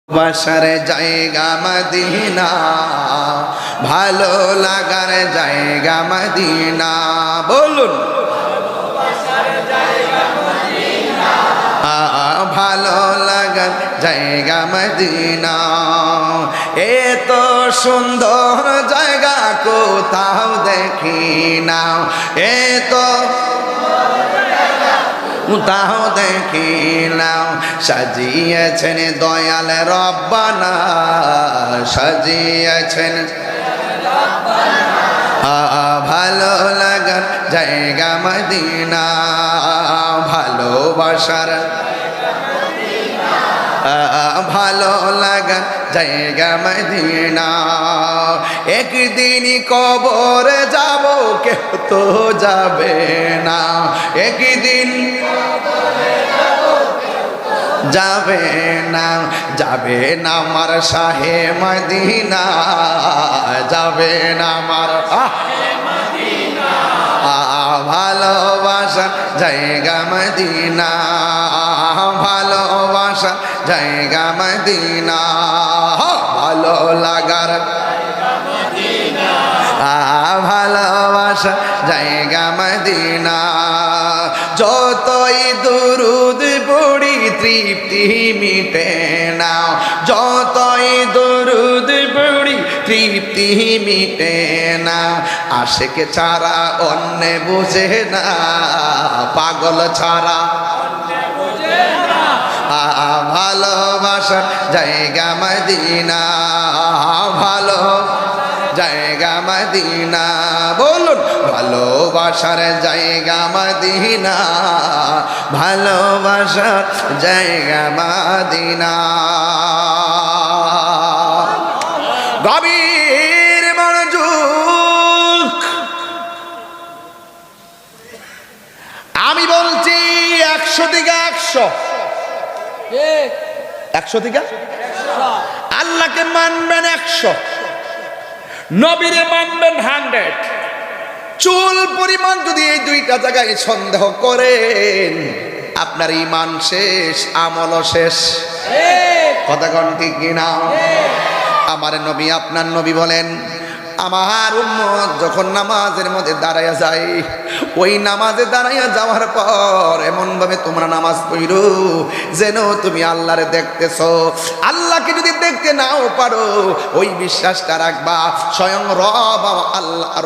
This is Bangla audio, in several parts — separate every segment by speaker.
Speaker 1: বাসার জায়গা মদিনা, ভালো লাগার জায়গা মদিনা। বলুন ভালো লাগার জায়গা মদিনা। এত সুন্দর জায়গা কোথাও দেখি না, এত তাও দেখি না। সাজিয়েছেন দয়াল রব্বানা, সাজিয়েছেন ভালো লাগার জায়গা মদিনা, ভালোবাসার ভালো লাগার জায়গা মদিনা। একদিন কবর যাব, কেউ তো যাবে না, একদিন যাবে না, যাবে না আমার শাহে মদিনা, যাবে না আমার ভালোবাসা জায়গা মদিনা, ভালোবাসা জায়গা মদিনা, ভালো লাগার ভালোবাসা জায়গা মদিনা। যতই দুরুদ পড়ি তৃপ্তি মিটে না, যতই দুরুদ পড়ি তৃপ্তি মিটে না। আশিক ছাড়া অন্য বুঝে না, পাগল ছাড়া ভালোবাসার জায়গা মদিনা, ভালো জায়গা মদিনা। বলুন ভালোবাসার জায়গা মদিনা, ভালোবাসার জায়গা মদিনা। গভীর মনোযোগ, আমি বলছি 100 থেকে 100, 100 থেকে আল্লাহকে মানবেন 100, নবীরে মানবেন 100। চুল পরিমাণ যদি এই দুইটা জায়গায় সন্দেহ করেন, আপনার ঈমান শেষ, আমলও শেষ। কথা কোন ঠিক কিনা? আমার নবী, আপনার নবী বলেন, আমার উম্মত যখন নামাজের মধ্যে দাঁড়াইয়া যায়, ওই নামাজে দাঁড়াইয়া যাওয়ার পর এমন ভাবে তোমরা নামাজ পড়ো যেন তুমি আল্লাহরে দেখতেছো। আল্লাহকে যদি দেখতে নাও পারো, ওই বিশ্বাসটা রাখবা স্বয়ং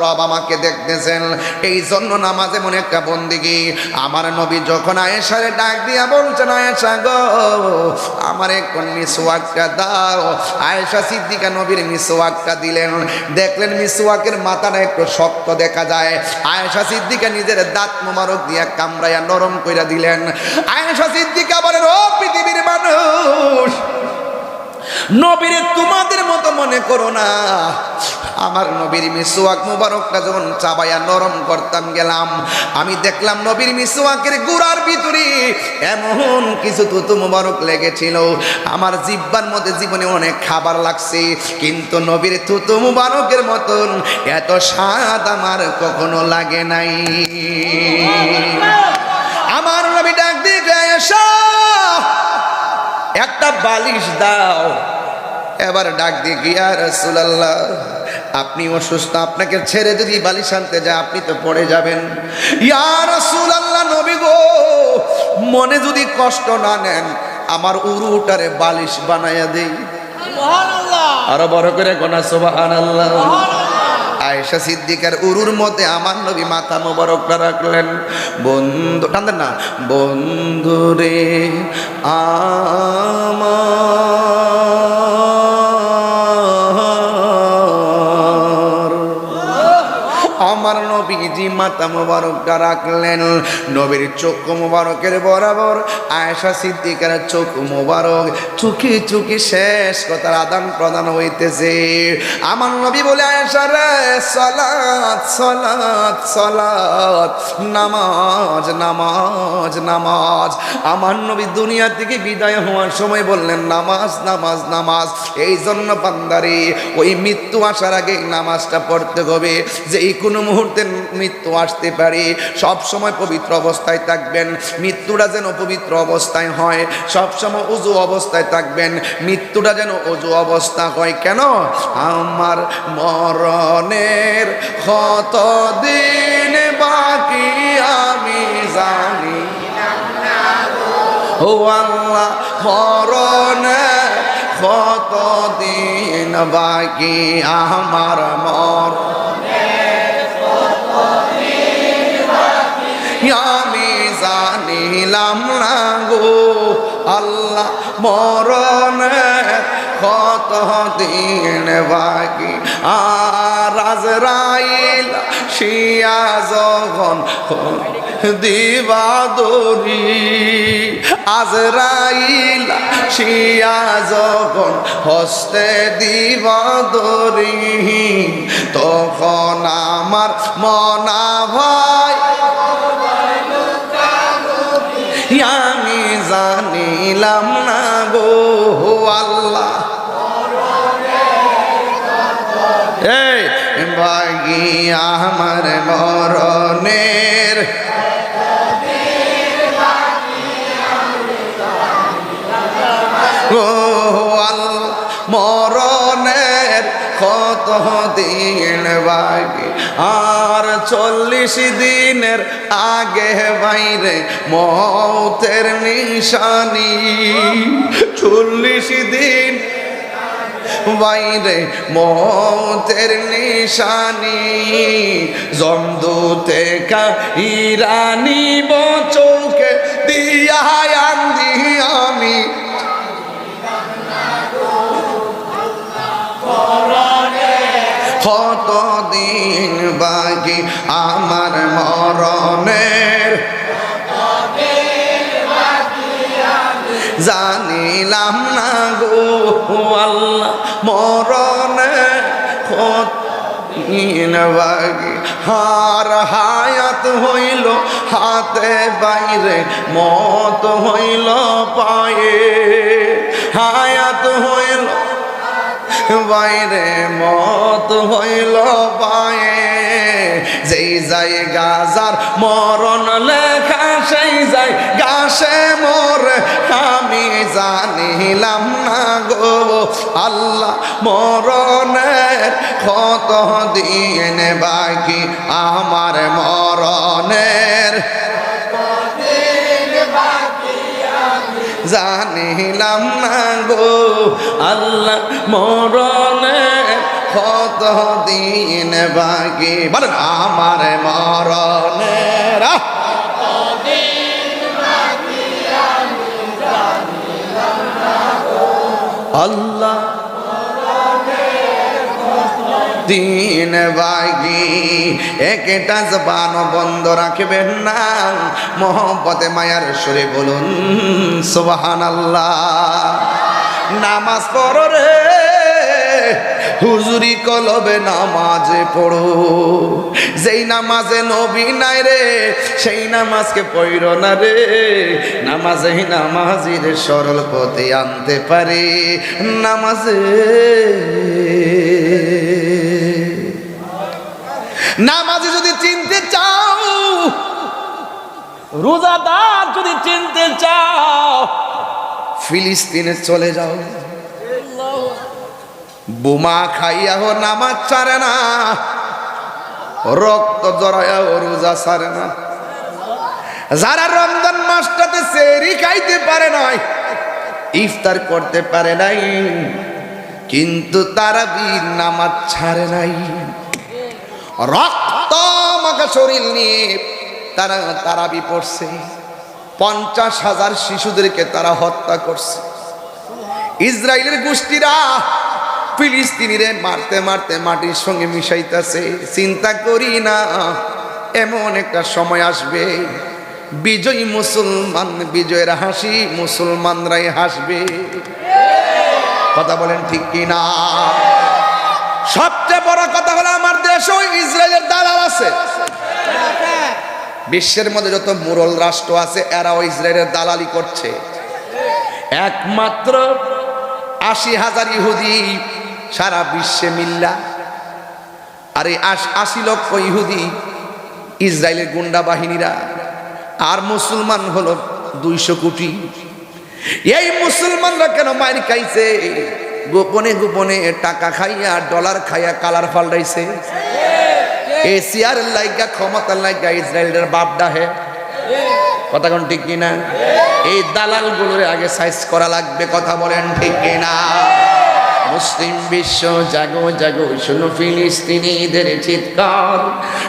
Speaker 1: রব আমাকে দেখতেছেন। এই জন্য নামাজ এমন একটা বন্দেগী। আমার নবী যখন আয়েশারে ডাক দিয়া বলছেন, আয়েশা গো আমার একটু মিসওয়াকটা দাও, আয়েশা সিদ্দিকা নবীর মিসওয়াকটা দিলেন। দেখলেন মিসওয়াকের মাথাটা একটু শক্ত দেখা যায়, আয়েশা সিদ্দিকা নিজের দাঁত মোবারক দিয়া কামড়াইয়া নরম কইরা দিলেন। আয়েশা সিদ্দিকা বলেন, ও পৃথিবীর মানুষ, নবীরে তোমাদের মতো মনে করো না। আমার নবীর মিসওয়াক মুবারকটা যখন চাবাইয়া নরম করতাম গেলাম, আমি দেখলাম নবীর মিসওয়াকের গুড়ার ভিতরে এমন কিছু তুতু মুবারক লেগেছিল। আমার জিহ্বার মধ্যে জীবনে অনেক খাবার লাগছে, কিন্তু নবীর তুতু মুবারকের মতন এত স্বাদ আমার কখনো লাগে নাই। আমার নবী ডাক দিয়ে এসো, একটা বালিশ দাও। এবার ডাক দিয়ে ইয়া রাসূলুল্লাহ, আপনি অসুস্থ, আপনাকে ছেড়ে যদি বালিশ আনতে যায় আপনি তো পড়ে যাবেন। ইয়া রাসূলুল্লাহ, নবী গো, মনে যদি কষ্ট না নেন আমার উরুটারে বালিশ বানাইয়া দেই। সুবহানাল্লাহ, আরো বড় করে কোনা সুবহানাল্লাহ। আয়েশা সিদ্দিকার উরুর মধ্যে আমার নবী মাথা মোবারকটা রাখলেন। বন্ধু টানতেন না, বন্ধু রে আমার নবীজি মাথা মোবারকটা রাখলেন। নবীর চক্ষু মোবারকের বরাবর আয়েশা সিদ্দিকার চক্ষু মোবারক চুকি চুকি শেষ কথার আদান প্রদান হইতেছে। আমার নবী বলে, আয়েশা রে, সালাত সালাত সালাত, নামাজ নামাজ নামাজ। আমার নবী দুনিয়া থেকে বিদায় হওয়ার সময় বললেন, নামাজ নামাজ নামাজ। এই জন্য বান্দারে ওই মৃত্যু আসার আগে নামাজটা পড়তে হবে। যেই কোনো মুহূর্তে মৃত্যু মৃত্যু আসতে পারে, সব সময় পবিত্র অবস্থায় থাকবেন। মৃত্যুটা যেন পবিত্র অবস্থায় হয়, সব সময় ওযু অবস্থায় থাকবেন, মৃত্যুটা যেন ওযু অবস্থা হয়। কেন? আমার মরণের কত দিন বাকি আমি জানি ও আল্লাহ, মরণের কত দিন বাকি আমার আমি জানিলাম না গো আল্লাহ, মরণের কত দিন বাকি। আর আজরাইল শিয়া যখন দিবাদরি, আজরাইল শিয়া যখন হস্তে দিবাদরি, তখন আমার মনা ভাই আমি জানিলাম না গো আল্লাহ, এই বাগি আমার মরণের ও আল্লাহ, মরণের কত দিন বাকি। আর 40 দিনের আগে বাইরে মৌতের নিশানি, 40 দিন বাইরে মৌতের নিশানি, জমদূতে ইরানি চৌকে দিয়া আন্দি আমি কত দিন বাকি আমার মরণের জানিলাম না গো আল্লাহ, মরণের কত দিন বাকি। হার হায়াত হইল হাতে বাইরে, মত হইল পায়ে, হায়াত হইল বাইরে মত হইল পায়ে, যেই যাই গাজার মরণ লেখা সেই যাই গাছে মোরে আমি জানিলাম না গো আল্লাহ, মরণের কত দিন বাকি আমার মরণের জানিলাম না গো আল্লাহ, মরণের কত দিন বাকি। বলেন আমার মরণের আল্লাহ দিন বাকি। একটা জবান বন্ধ রাখবেন না, মোহব্বতে মায়ার সুরে বলুন সুবহানাল্লাহ। নামাজ পড়ো রে হুজুরি কলবে নামাজে পড়ো, যেই নামাজে নবী নাই রে সেই নামাজকে পড়ো না রে। নামাজে নামাজির সরল পথে আনতে পারে, নামাজে নামাজে যদি চিনতে চাও, রোজাদার যদি চিনতে চাও, ফিলিস্তিনে চলে যাও। বোমা খাইয়াও নামাজ ছাড়ে না, রক্ত জড়াইয়াও রোজা ছাড়ে না। যারা রমজান মাসটাতে সেহরি খাইতে পারে নাই, ইফতার করতে পারে নাই, কিন্তু তারাবির নামাজ ছাড়ে নাই। রক্ত মাখা শরীর নিয়ে তারা তারাবি পড়ছে, 50,000 শিশুদেরকে তারা হত্যা করছে। ইসরায়েলের গোষ্ঠীরা ফিলিস্তিনিরে মারতে মারতে মাটির সঙ্গে মিশাইতেছে। চিন্তা করি না এমন একটা সময় আসবে, বিজয়ী মুসলমান, বিজয়ের হাসি মুসলমানরাই হাসবে। কথা বলেন ঠিক কি না? সবচেয়ে বড় কথা হলো আমার দেশে ইসরায়েলের দালাল আছে। বিশ্বের মধ্যে যত মুরল রাষ্ট্র আছে এরাও ইসরায়েলের দালালি করছে। একমাত্র 80,000 ইহুদি সারা বিশ্বে মিল্লা, আর এই 80 লক্ষ ইহুদি ইসরায়েলের গুন্ডা বাহিনীরা, আর মুসলমান হলো 200 কোটি। এই মুসলমানরা কেন মাইর খাইছে? গোপনে গোপনে টাকা খাইয়া, ডলার খাইয়া কালার পাল্টাইছে। এশিয়ার লাইগা, ক্ষমতার লাইগা ইসরায়েলের বাপ ডাহে। কথা কোন ঠিক কিনা? এই দালাল গুলোর আগে সাইজ করা লাগবে। কথা বলেন ঠিক কিনা? মুসলিম বিশ্ব জাগো জাগো, শোনো ফিলিস্তিনিদের চিৎকার,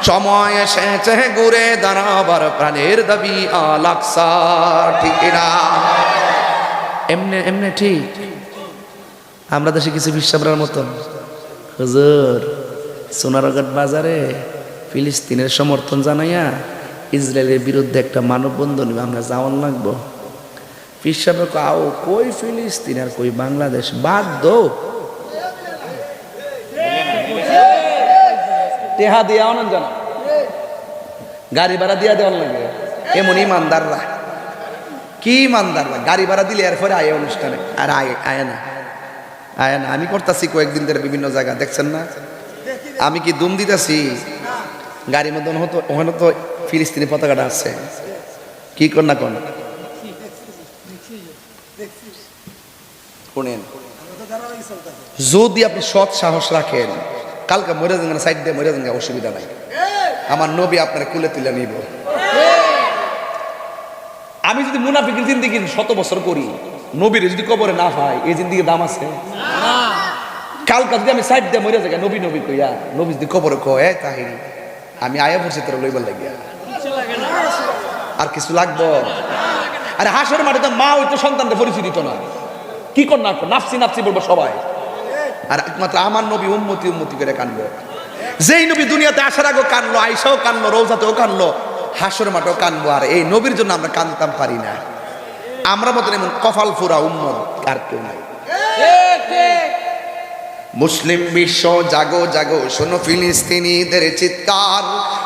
Speaker 1: সময় এসেছে ঘুরে দাঁড়াবার, প্রাণের দাবি আল আকসা। ঠিক কিনা? এমনে এমনে ঠিক। আমরা দেশে কিছু বিশ্বাসের মতন, হুজুর সোনারঘাট বাজারে ফিলিস্তিনের সমর্থন জানাইয়া ইসরায়েলের বিরুদ্ধে একটা মানববন্ধন আমরা যাওয়ান লাগবো। পিসাবে কাও কই ফিলিস্তিন আর কই বাংলাদেশ, বাদ দো টেহা দিয়া অনেক জানা, গাড়ি ভাড়া দিয়া দেওয়ার লাগে। এমন ইমানদাররা, কি ইমানদাররা গাড়ি ভাড়া দিলে এরপরে আয় অনুষ্ঠানে, আর আয় না। আমি করতেছি কয়েকদিন ধরে বিভিন্ন জায়গা, দেখছেন না? আমি কি দুম দিতেছি? গাড়ির মধ্যে হতো, ওখানে তো ফিলিস্তিনি পতাকাটা আছে। কি কর না কোন শুনেন, যদি আপনি সৎ সাহস রাখেন, কালকে মরে যান, সাইড দিয়ে মরে যান, অসুবিধা নাই। আমার নবী আপনার কুলে তুলে নিব। আমি যদি মুনাফিকের জিন্দিগি 100 বছর করি, নবীর যদি কবরে না হয়, এই জিন্দিগির দাম আছে? কালকে যদি আমি সাইড দিয়ে মরে যাই, নবী নবী কইয়া, নবী যদি কবরে কয় তাহিরি আমি আয়া পড়ছি তোর লইবার লাগিয়া, আর কিছু লাগবো? আরে হাসের মাঠে তো মা হইতো সন্তানকে পরিচয় দিত না। কি কর না, নাফসি নাফসি বলবো সবাই, আর একমাত্র আমার নবী উম্মতি উম্মতি করে কানবো। যেই নবী দুনিয়াতে আসার আগেও কানলো, আইসাও কানলো, রোজাতেও কানলো, হাসর মাঠেও কানবো। আর এই নবীর জন্য আমরা কানতাম পারি না। আমরা মতন এমন কপাল ফুরা উম্মত আর কেউ নাই। মুসলিম বিশ্ব জাগো জাগো, শোনো ফিলিস্তিনিদের চিৎকার,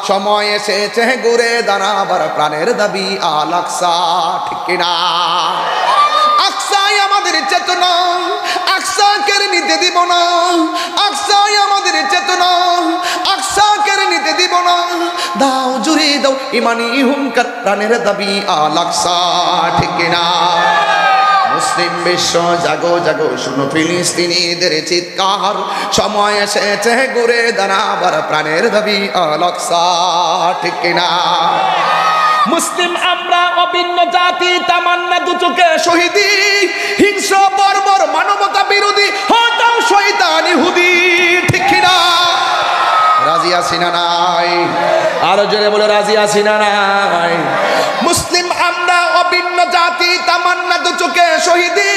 Speaker 1: সময় এসেছে ঘুরে দাঁড়াবার, প্রাণের দাবি আল আকসা। ঠিক কিনা? আকসাই আমাদের চেতনা, আকসাকে নিতে দিব না। আকসাই আমাদের চেতনা, আকসাকে নিতে দিব না। দাও জুড়ে দাও ইমানি হুঙ্কার, প্রাণের দাবি আল আকসা। ঠিক কিনা? মুসলিম বিশ্ব জাগো জাগো, শোনো ফিলিস্তিনিদের চিৎকার, সময় এসেছে ঘুরে দাঁড়াবার, প্রাণের দাবি আল আকসা। ঠিক কিনা? মুসলিম আমরা অভিন্ন জাতি, তামান্না দু চোখে শহীদি, হিংস্র বর্বর মানবতা বিরোধী, হতাও শয়তান ইহুদি। ঠিক কিনা? রাজি আছি না নাই? আরো জোরে বলে রাজি আছি না নাই? মুসলিম আমরা অভিন্ন জাতি, তামান্না দু চোখে শহীদি,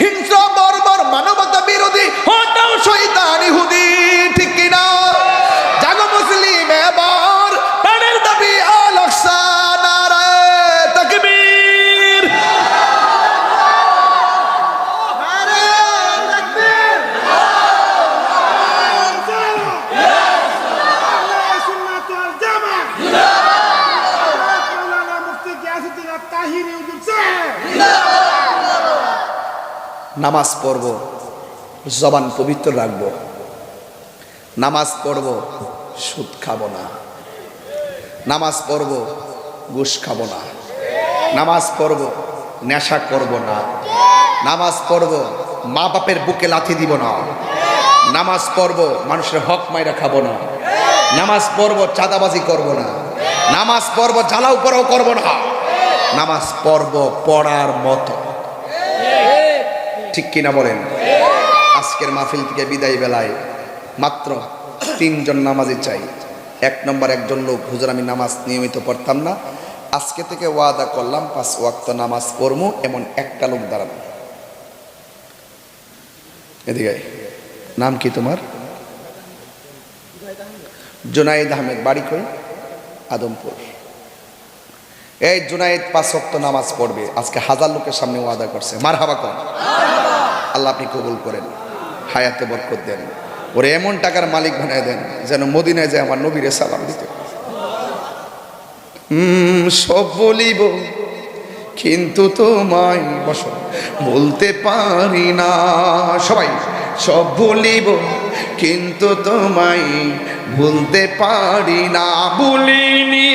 Speaker 1: হিংস্র বর্বর মানবতা বিরোধী, হতাও শয়তান ইহুদি। ঠিক কিনা? জাগো মুসলিম এবার, প্রাণের দাবি আল আকসা। নারায়ে তাকবীর। নামাজ পড়ব, জবান পবিত্র রাখবো। নামাজ পড়ব, সুদ খাবো না। নামাজ পড়ব, ঘুষ খাবো না। নামাজ পড়ব, নেশা করব না। নামাজ পড়ব, মা বাপের বুকে লাথি দিব না। নামাজ পড়ব, মানুষের হক মাইরা খাবো না। নামাজ পড়ব, চাঁদাবাজি করব না। নামাজ পড়ব, জ্বালাও পড়াও করব না। নামাজ পড়ব পড়ার মতো। ঠিক কিনা বলেন? আজকের মাহফিল থেকে বিদায় বেলায় মাত্র 3 জন নামাজি চাই। 1 নম্বর একজন লোক, হুজুর আমি নামাজ নিয়মিত পড়তাম না, আজকে থেকে ওয়াদা করলাম 5 ওয়াক্ত নামাজ পড়বো, এমন একটা লোক দাঁড়ানো। এদিকে নাম কি তোমার? জুনাইদ আহমেদ, বাড়ি কই? আদমপুর। এই জুনাইদ 5 ওয়াক্ত নামাজ পড়বে, আজকে 1000 লোকের সামনে ওয়াদা করছে। মারহাবা কর। আল্লাহ আপনি কবুল করেন, হায়াতে বরকত দেন, ওরে এমন টাকার মালিক বানায় দেন যেন মদিনায় যায় আমার নবীরে সালাম দিতে। সব বলিব কিন্তু তোমায় বসো বলতে পারি না। সবাই সব বলিব কিন্তু তোমায় ভুলতে পারি না, ভুলিনি